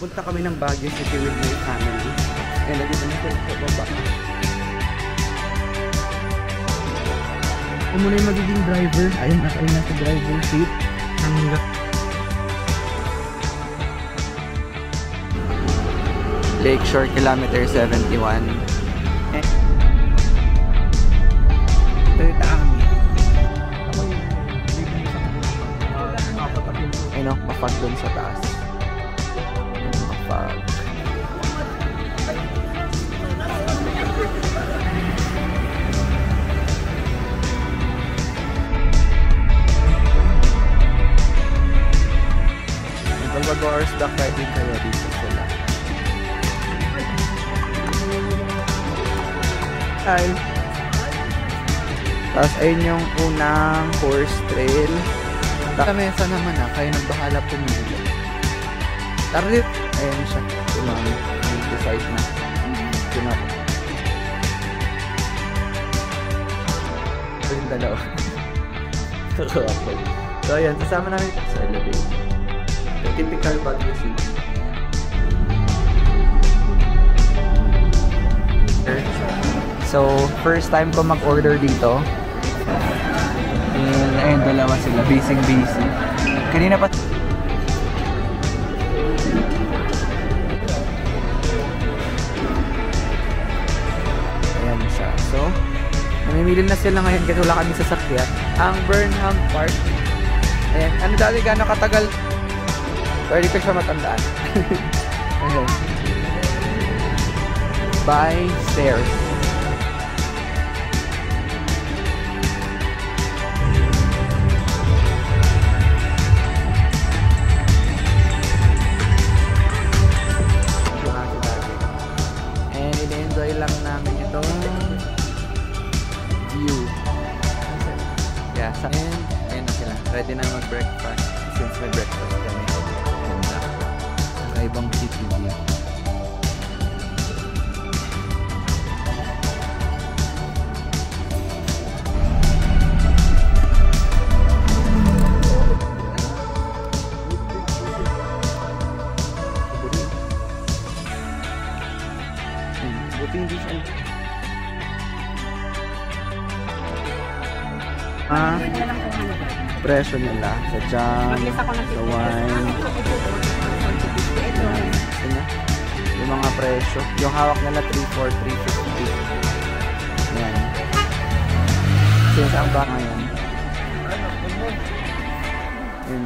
Punta kami ng Baguio City with my family. And nandito na sa baba. Ako muna yung magiging driver. Ayun na kayo nasa driver seat. Lakeshore Kilometer 71. Ayun o, mapag dun sa taas. Mapag. Mag-hours back riding kayo dito sila. Hi! Tapos ayun yung unang horse trail. Kamesa naman kayo nang bahala pumili. Tarit! Ayun siya. Tumami. Decide na. Tumami. Ito yung dalawa. So ayan, kasama namin sa elevator. The typical Baguio City. So, first time ko mag-order dito. And ayun, dalawa sila. Busy. Kanina pa... Ayan siya. So, namimili na sila ngayon kasi wala kami sasakyan. Ang Burnham Park. Ayan. Ano dati gano'ng katagal? Pwede ko siya matandaan. Okay. By stairs. And in-enjoy lang namin itong view. Yeah, ayun na sila. Ready na mag-breakfast. Since may breakfast kami. Ibang city view. Buti hindi siya. Presyo nila sa jam, sa wine. Yung mga presyo. Yung hawak nila 3.4, 3.50. Ayan. Since ang baka yan. Yun.